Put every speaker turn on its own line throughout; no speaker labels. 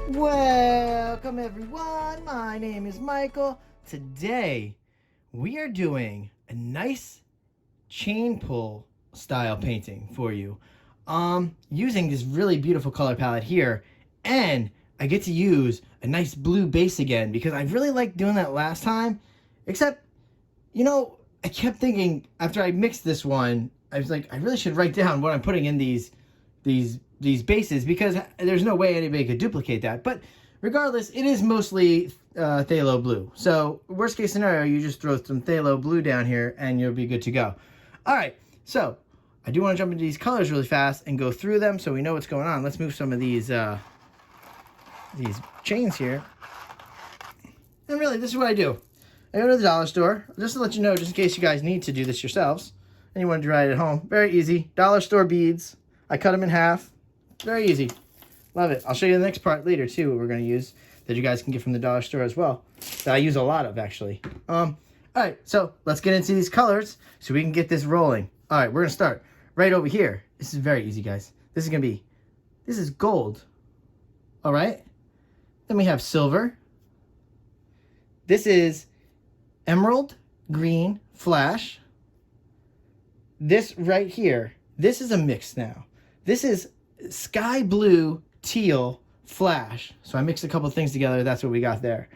Welcome everyone, my name is Michael. Today we are doing a nice chain pull style painting for you. Using this really beautiful color palette here, and I get to use a nice blue base again because I really liked doing that last time, except, I kept thinking after I mixed this one, I was like, I really should write down what I'm putting in these bases because there's no way anybody could duplicate that. But regardless, it is mostly phthalo blue. So worst case scenario, you just throw some phthalo blue down here and you'll be good to go. All right, so I do want to jump into these colors really fast and go through them so we know what's going on. Let's move some of these chains here. And really, this is what I do. I go to the dollar store, just to let you know, just in case you guys need to do this yourselves and you want to try it at home. Very easy. Dollar store beads. I cut them in half. Very easy. Love it. I'll show you the next part later too, what we're going to use that you guys can get from the dollar store as well. That I use a lot of actually. All right, so let's get into these colors so we can get this rolling. All right, we're going to start right over here. This is very easy, guys. This is gold. All right. Then we have silver. This is emerald green flash. This right here, this is a mix now. This is sky blue teal flash. So I mixed a couple things together. That's what we got there.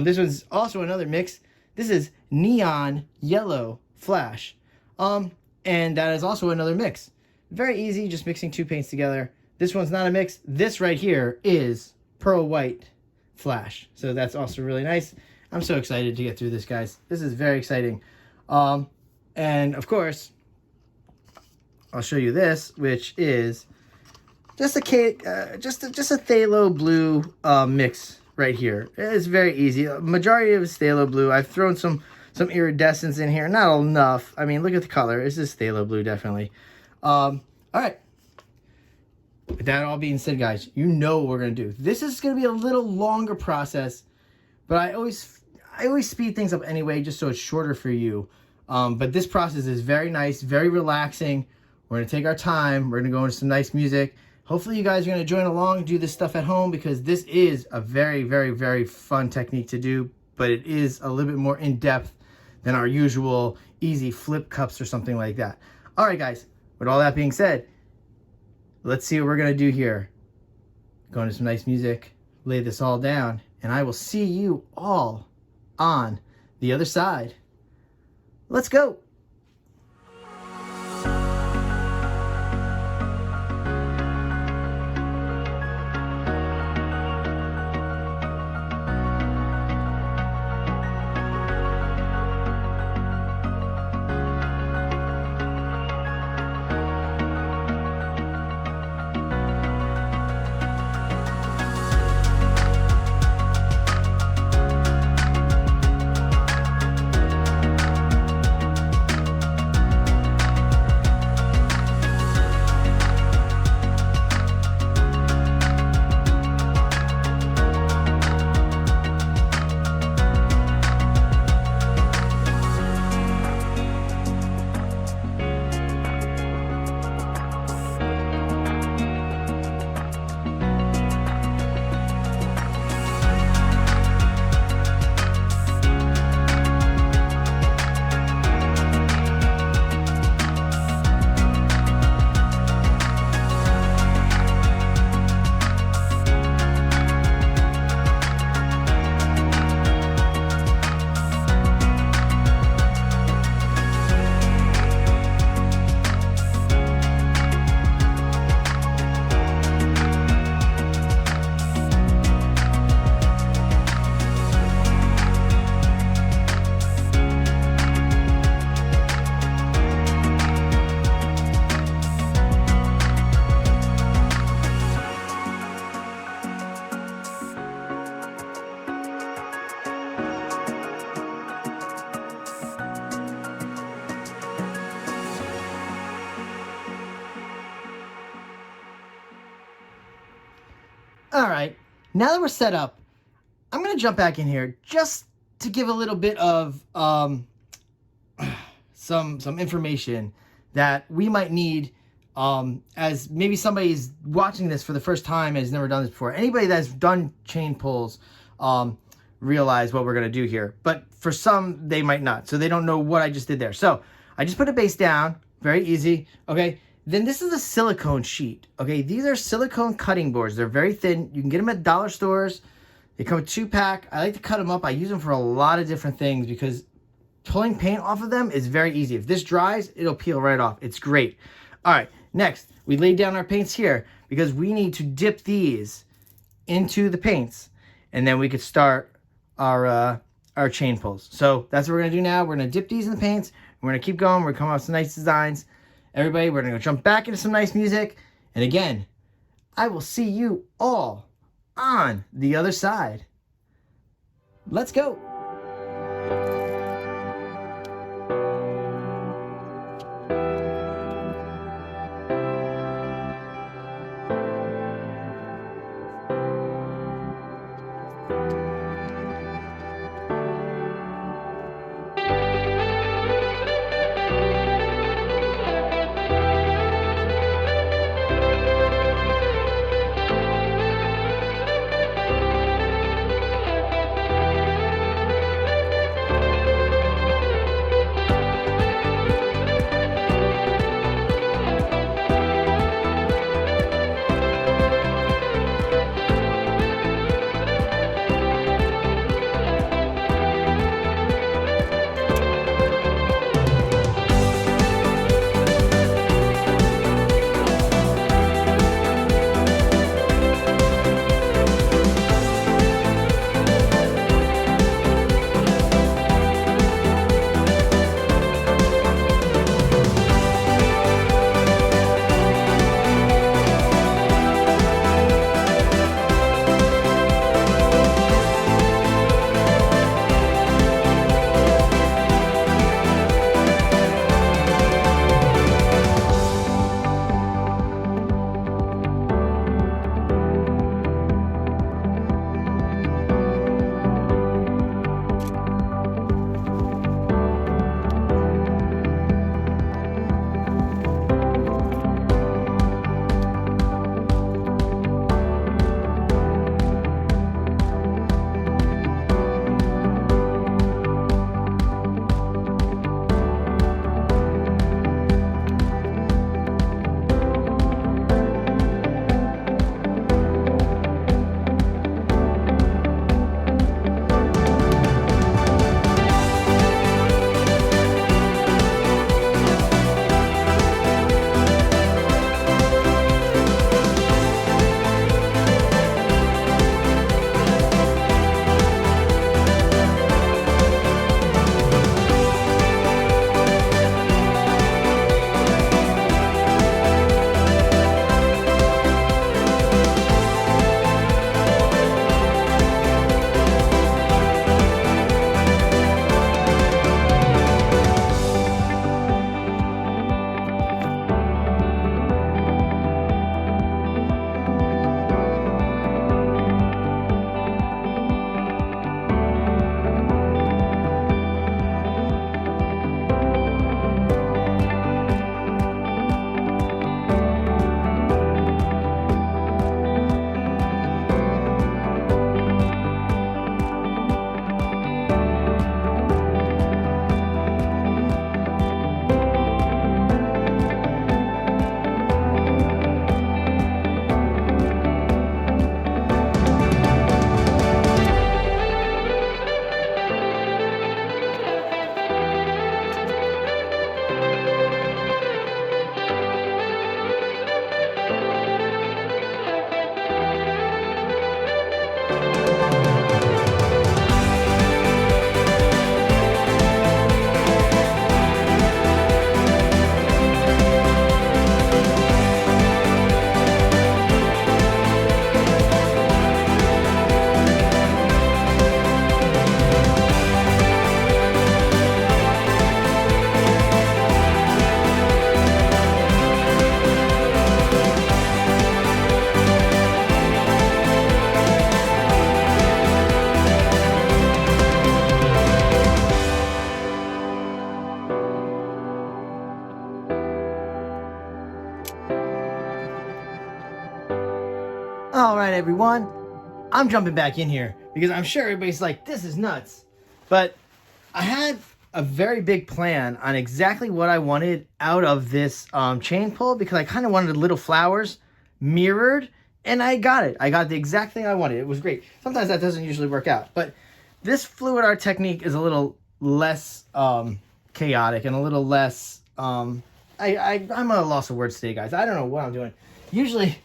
This one's also another mix. This is neon yellow flash. And that is also another mix. Very easy, just mixing two paints together. This one's not a mix. This right here is pearl white flash. So that's also really nice. I'm so excited to get through this, guys. This is very exciting. And of course, I'll show you this, which is just a phthalo blue mix right here. It's very easy. Majority of it is phthalo blue. I've thrown some iridescence in here. Not enough. I mean, look at the color. This is phthalo blue, definitely. All right. With that all being said, guys, you know what we're gonna do. This is gonna be a little longer process, but I always speed things up anyway, just so it's shorter for you. But this process is very nice, very relaxing. We're going to take our time. We're going to go into some nice music. Hopefully you guys are going to join along, do this stuff at home, because this is a very, very, very fun technique to do, but it is a little bit more in-depth than our usual easy flip cups or something like that. All right, guys, with all that being said, let's see what we're going to do here. Go into some nice music, lay this all down, and I will see you all on the other side. Let's go. All right, now that we're set up, I'm going to jump back in here just to give a little bit of some information that we might need As maybe somebody's watching this for the first time and has never done this before. Anybody that's done chain pulls realize what we're going to do here. But for some, they might not. So they don't know what I just did there. So I just put a base down. Very easy. Okay. Then this is a silicone sheet. Okay. These are silicone cutting boards. They're very thin. You can get them at dollar stores. They come with 2-pack. I like to cut them up. I use them for a lot of different things because pulling paint off of them is very easy. If this dries, it'll peel right off. It's great. All right. Next, we laid down our paints here because we need to dip these into the paints, and then we could start our chain pulls. So that's what we're going to do now. We're going to dip these in the paints. We're going to keep going. We're going to come up with some nice designs. Everybody, we're going to go jump back into some nice music. And again, I will see you all on the other side. Let's go. everyone, I'm jumping back in here because I'm sure everybody's like, this is nuts. But I had a very big plan on exactly what I wanted out of this chain pull, because I kind of wanted little flowers mirrored, and I got it. I got the exact thing I wanted. It was great. Sometimes that doesn't usually work out, but this fluid art technique is a little less chaotic and a little less I'm at a loss of words today, guys. I don't know what I'm doing. Usually,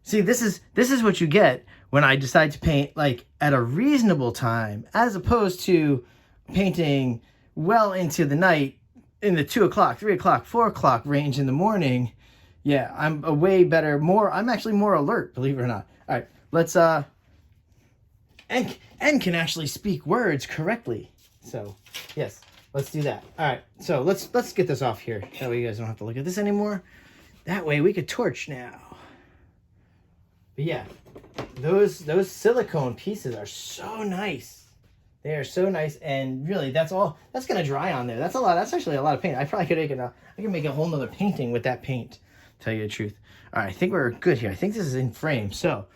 see, this is what you get when I decide to paint like at a reasonable time, as opposed to painting well into the night in the 2 o'clock, 3 o'clock, 4 o'clock range in the morning. Yeah, I'm a way better, I'm actually more alert, believe it or not. All right, let's and can actually speak words correctly. So yes, let's do that. All right, so let's get this off here. That way you guys don't have to look at this anymore. That way we could torch now. But yeah, those silicone pieces are so nice. They are so nice, and really, that's all. That's gonna dry on there. That's a lot. That's actually a lot of paint. I probably could make it. I can make a whole nother painting with that paint. Tell you the truth. All right, I think we're good here. I think this is in frame. So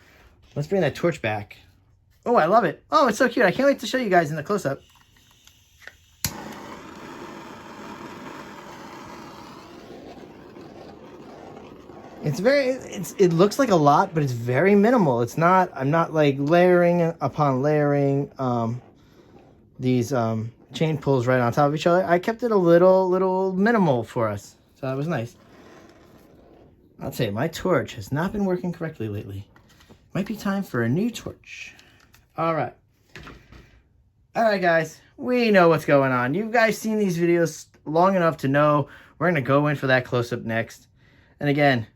let's bring that torch back. Oh, I love it. Oh, it's so cute. I can't wait to show you guys in the close-up. It looks like a lot, but it's very minimal. It's not, I'm not like layering upon layering these chain pulls right on top of each other. I kept it a little minimal for us. So that was nice. I'll tell you, my torch has not been working correctly lately. Might be time for a new torch. All right. All right, guys. We know what's going on. You guys seen these videos long enough to know we're going to go in for that close-up next. And again,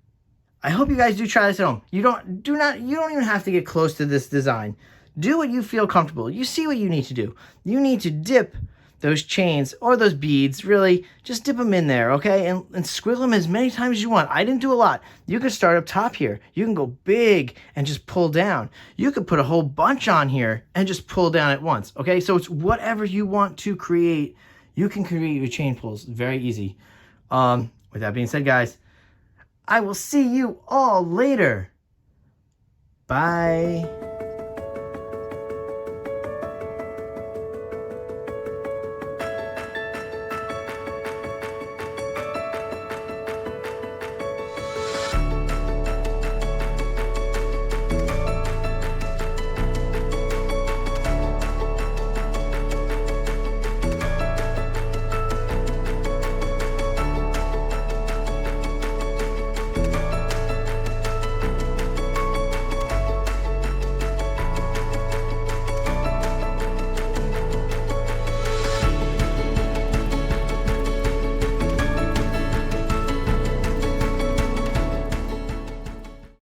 I hope you guys do try this at home. You don't even have to get close to this design. Do what you feel comfortable. You see what you need to do. You need to dip those chains or those beads, really, just dip them in there, okay? And squiggle them as many times as you want. I didn't do a lot. You could start up top here. You can go big and just pull down. You could put a whole bunch on here and just pull down at once, okay? So it's whatever you want to create. You can create your chain pulls. Very easy. With that being said, guys, I will see you all later. Bye.